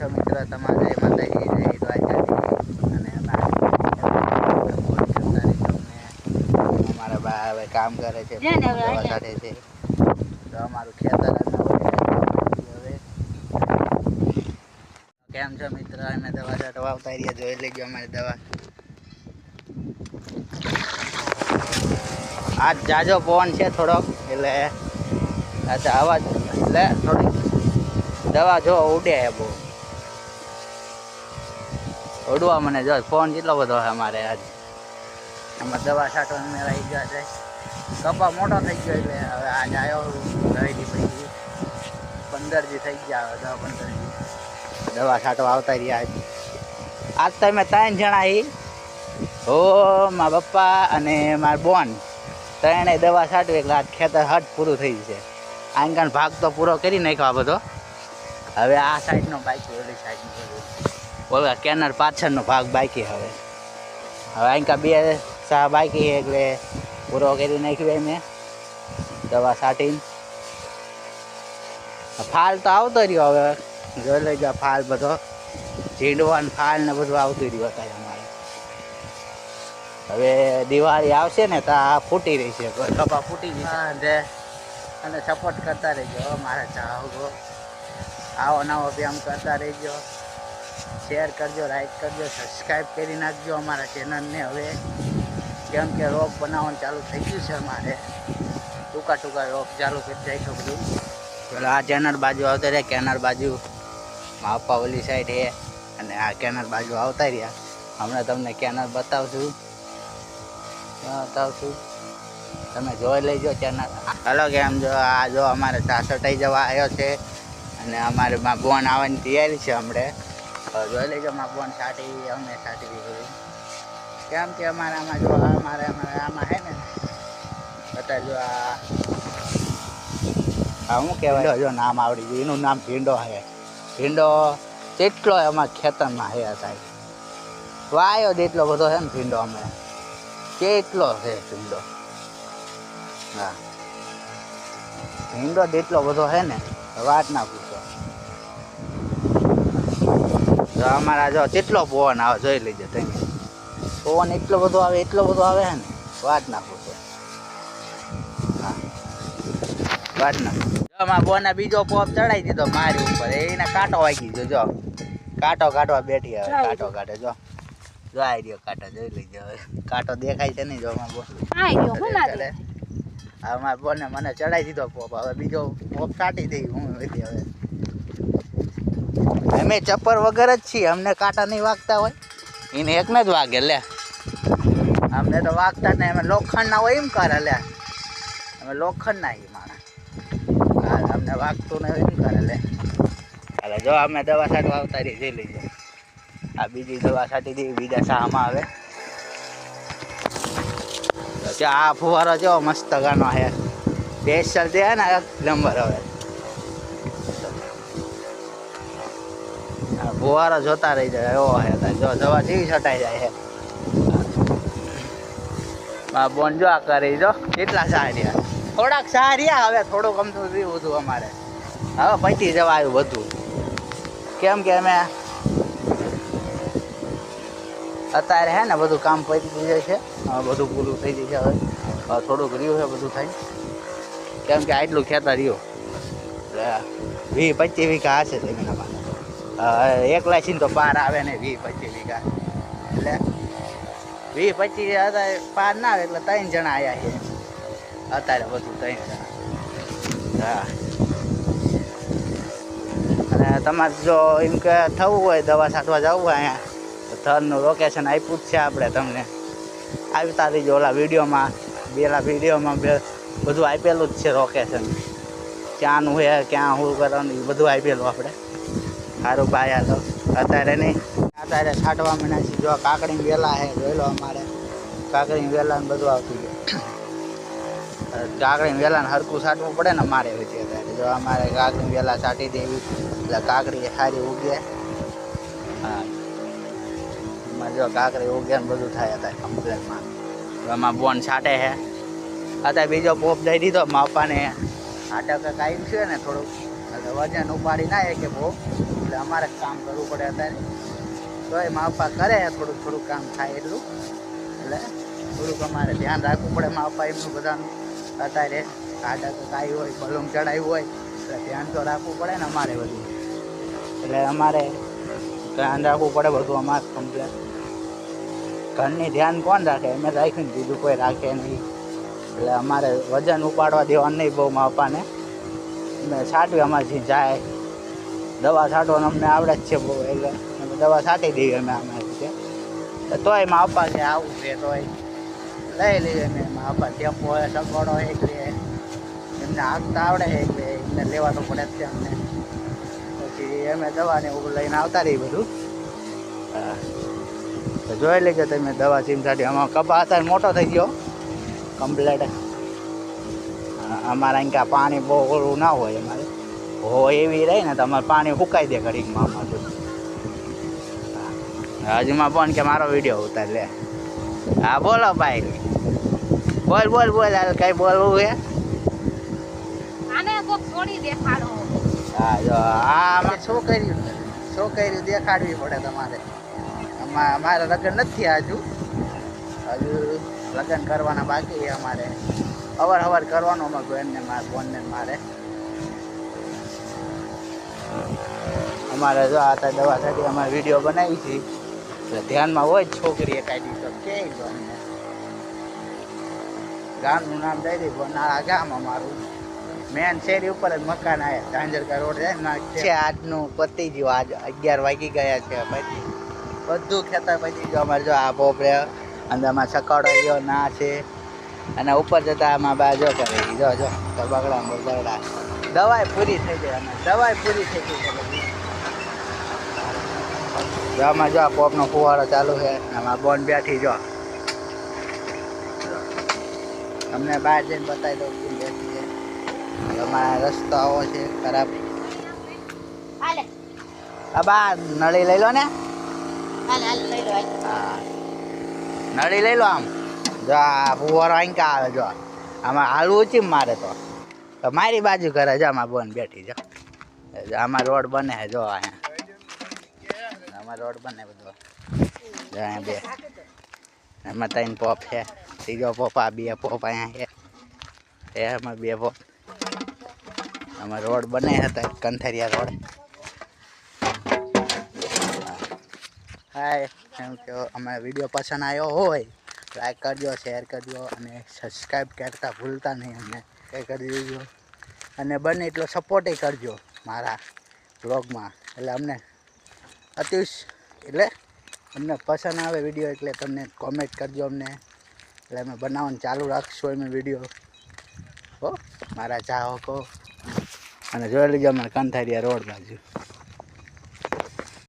છો મિત્રો? તમારે માતાજી જય દ્વારકાધીશ. અને અમારા બા હવે કામ કરે છે, દવા કાઢે છે. તો અમારું ખેતર હવે કેમ છો મિત્ર? અમે દવા છાંટવા આવતા રહ્યા, જોઈ લેજો અમારી દવા. આજ જાજો પવન છે થોડોક, એટલે અચ્છા અવાજ એટલે થોડી દવા જો ઉડે છે બહુ. ઉડવા મને જો ફોન કેટલો બધો છે અમારે આજ. આમાં દવા છાંટવા મેં રહી ગયા છે. કપા મોટો થઈ ગયો એટલે હવે આજ આવ્યો રહી પડી 15 દી થઈ ગયા. હવે 10-15 દી દવા છાંટવા આવતા રહ્યા. આજ તો અમે 3 જણા હી, હો મારા પપ્પા અને મારા બોન, ત્રણેય દવા છાંટવી એટલે આજ ખેતર હટ પૂરું થઈ જશે. આંગણ ભાગ તો પૂરો કરી નાખ્યો બધો. હવે આ સાઈડનો બાકી, ઓલી સાઈડનો ઓલા કેનર પાછળનો ભાગ બાકી. હવે આંકા 2 સા બાકી એટલે પૂરો કરી નાખ્યો મેં દવા છાંટીને. ફાલ તો આવતો રહ્યો, હવે જોઈ લેજો ફાલ બધો ઝીંડવાનો ફાલ ને બધું આવતું રહ્યું અત્યારે અમારે. હવે દિવાળી આવશે ને તો આ ફૂટી રહી છે, કપા ફૂટી જશે. અને સપોર્ટ કરતા રહેજો મારા ચાહકો. આવો નવો વ્યાયામ કરતા રહેજો, શેર કરજો, લાઈક કરજો, સબસ્ક્રાઈબ કરી નાખજો અમારા ચેનલને. હવે કેમ કે રોગ બનાવવાનું ચાલુ થઈ ગયું છે અમારે, ટૂંકા રોગ ચાલુ કરી જાય છે બધું. પેલો આ કેનર બાજુ આવતા રહ્યા, કેનર બાજુ માપા ઓલી સાઈડ છે, અને આ કેનર બાજુ આવતા રહ્યા. હમણાં તમને કેનર બતાવશું, તમે જોઈ લેજો ચેનલ. હલો કેમ જો આ જો અમારે સાસટાઈ જવા આવ્યો છે, અને અમારે માં બોન આવવાની તૈયારી છે હમણાં. જોઈ લેજો માં બોન છાંટી, અમે છાંટી દીધું. કેમ કે અમારે આમાં જો અમારે આમાં છે ને અત્યારે જો આ શું કહેવાય, જો નામ આવડી ગયું, એનું નામ ભીંડો છે. ભીંડો કેટલો એમાં ખેતરમાં છે અત્યારે વાયો જેટલો બધો છે ને ભીંડો, અમે કેટલો છે ભીંડો. હા ભીંડો જેટલો બધો છે ને વાત ના પૂછો. જો અમારા જો કેટલો પવન આવે જોઈ લેજો તમે. પવન એટલો બધો આવે છે ને વાત ના પૂછો. હા વાત ના પૂછો. જો અમારા બોને બીજો પોપ ચડાવી દીધો મારી ઉપર, એને કાંટો વાગી ગયો. જો કાંટો કાઢવા બેઠી, હવે કાંટો કાઢે. જો જો આવી રહ્યો કાંટો, જોઈ લેજો. હવે કાંટો દેખાય છે નહીં. જો અમારા બોન અમારા બોને મને ચડાવી દીધો પોપ, હવે બીજો પોપ કાઢી દઈ હું વધી. હવે અમે ચપ્પર વગર જ છીએ, અમને કાંટા નહીં વાગતા હોય, એને એકને જ વાગે. લે અમને તો વાગતા નહીં, અમે લોખંડના હોય એમ કરે. લે અમે લોખંડના એ માણસ, હા અમને વાગતું નહીં એમ કરે. લે એટલે જો અમે દવા છાંટવા આવતા રહી, જઈ લઈ જાય. આ બીજી દવા છાંટી દઈ, બીજા શામાં આવે. આ ફુવારો જેવો મસ્ત ગાનો છે, સ્પેશિયલ દે ને 1 નંબર. હવે ફુવારો જોતા રહી જાય એવો છે. જો દવા જેવી છટાઈ જાય છે. બોન જો આ કરી જો કેટલા સારિયા, થોડાક સારિયા. હવે થોડુંક અમથું રહ્યું હતું અમારે, હવે પતી જવા આવ્યું બધું. કેમ કે અમે અત્યારે હે ને બધું કામ પતી જાય છે, હવે બધું પૂરું થઈ જાય છે. હવે થોડુંક રહ્યું છે બધું થાય, કેમ કે આટલું ખેતર રહ્યું એટલે 20-25 વીઘા હશે જમીનમાં. એકલા છીએ તો પાર આવે ને 20-25 વીઘા, એટલે 20-25 પાર ના આવે. એટલે 3 જણા આવ્યા છે અત્યારે, બધું 3 જણા. હા અને તમારે જો એમ કે થવું હોય દવા છાંટવા જવું હોય અહીંયા, તો થરનું લોકેશન આપ્યું જ છે આપણે તમને. આવતા રહીજો, ઓલા વિડીયોમાં બધું આપેલું જ છે લોકેશન, ક્યાંનું છે, ક્યાં શું કરવાનું એ બધું આપેલું આપણે. સારું ભાઈ આ તો અત્યારે નહીં, અત્યારે છાંટવા માંડ્યા છીએ. જો કાકડી વેલા છે, જોઈ લો અમારે કાકડી વેલા ને બધું આવતું છે. કાકડી વેલાને હરખું છાંટવું પડે ને મારે હોય અત્યારે. જો અમારે કાકડી વેલા છાંટી દેવી એટલે કાકડી સારી ઉગે. હા એમાં જો કાકડી ઉગે ને બધું થાય અત્યારે કમ્પ્લેટમાં. એમાં બોન છાંટે છે. અત્યારે બીજો પોપ દઈ દીધો માપાને, 8 ટકા આવ્યું છે ને થોડુંક, એટલે વજન ઉપાડી ના કે બહુ, એટલે અમારે કામ કરવું પડે અત્યારે. તો એ મા પપ્પા કરે થોડુંક થોડુંક કામ થાય એટલું, એટલે થોડુંક અમારે ધ્યાન રાખવું પડે મા પપ્પા એમનું બધાનું. અત્યારે આડા તો કાંઈ હોય, બલૂમ ચડાવ્યું હોય એટલે ધ્યાન તો રાખવું પડે ને અમારે બધું. એટલે અમારે ધ્યાન રાખવું પડે બધું અમારે કમ્પ્લેટ. ઘરની ધ્યાન કોણ રાખે? અમે રાખ્યું ને, બીજું કોઈ રાખે નહીં. એટલે અમારે વજન ઉપાડવા દેવાનું નહીં બહુ મા પપ્પાને. અમે છાંટવી અમારથી જાય, દવા છાંટવાનું અમને આવડે જ છે બહુ, એટલે અમે દવા છાંટી દઈએ અમે અમારી રીતે. તોય મા પપ્પા કે આવું છે તોય લઈ લઈએ અમે. મા પપ્પા ટેમ્પો હોય, સગવડો હોય એટલે એમને હાંકતા આવડે છે એટલે એમને લેવાનું પડે જ છે અમને. પછી અમે દવાને એવું લઈને આવતા રહીએ બધું. હા, તો જોઈ લેજો તમે દવા સીમસાટી. આમાં કપા અત્યારે મોટો થઈ ગયો કમ્પ્લેટ. અમારે અહીં કાંઈ પાણી બહુ ઓળું ના હોય, અમારે હોય એવી રહી ને તો અમારે પાણી સુકાઈ દે ઘડીકમાં અમારું. હજુમાં પણ કે મારો વિડીયો ઉતાર લે. હા બોલો ભાઈ, બોલ બોલ બોલ. હાલ કઈ બોલવું છે? હા જો હા શું કર્યું દેખાડવી પડે તમારે. અમારે લગ્ન નથી હજુ લગ્ન કરવાના બાકી છે અમારે. અવાર કરવાનું અમારે બેનને મારે બોનને મારે. અમારે જો આ દવા સાથે અમારે વિડીયો બનાવી છે એટલે ધ્યાનમાં હોય જ છોકરી એકાદી તો કે અમને. ગામનું નામ દઈ દઈ, નાળા ગામ અમારું. મેન શેરી ઉપર જ મકાન આવ્યા, ઝાંઝરકા રોડ જાય છે. આજનું પતી ગયું, આજ 11 વાગી ગયા છે. પછી બધું ખેતર પતી ગયું અમારે. જો આ પોપરે અંદર આમાં સકાળો ગયો ના છે, અને ઉપર જતા આમાં બાજુ કરે જો જો બગડા દવાઈ પૂરી થઈ ગઈ. અને દવાઈ પૂરી થઈ ગઈ છે બધી. જો આમાં જો આ પોપનો ફુવારો ચાલુ છે, આમાં બોન બેઠી. જો તમને બહાર જઈને બતાવી દઉં કેમ બેઠી છે. અમારા રસ્તાઓ છે ખરાબ. આ બા નળી લઈ લો ને. હા નળી લઈ લો. આમ જો આ ફુવારો અહીં કા આવે. જો આમાં હાલવું છે મારે તો મારી બાજુ કરે. જો આમાં બોન બેઠી. જો આમાં રોડ બને છે. જો અહીંયા આમાં રોડ બને બધો. જો અહીંયા બે એમાં 3 પોપ છે. ત્રીજો પોપ આ 2 પોપ અહીંયા છે. એમાં 2 પોપ. આમાં રોડ બને હતા કંથરિયા રોડ. હાય એમ કે અમે વિડીયો પસંદ આવ્યો હોય લાઈક કરજો, શેર કરજો અને સબસ્ક્રાઈબ કરતા ભૂલતા નહીં. અમને કંઈ કરી દેજો અને બને એટલો સપોર્ટ કરજો મારા બ્લોગમાં. એટલે અમને એટલે અમને પસંદ આવે વિડીયો એટલે તમને કોમેન્ટ કરજો અમને. એટલે અમે બનાવવાનું ચાલુ રાખશું અમે વિડીયો. હો મારા ચાહકો. અને જોઈ લેજો અમારે કંથારિયા રોડ બાજુ.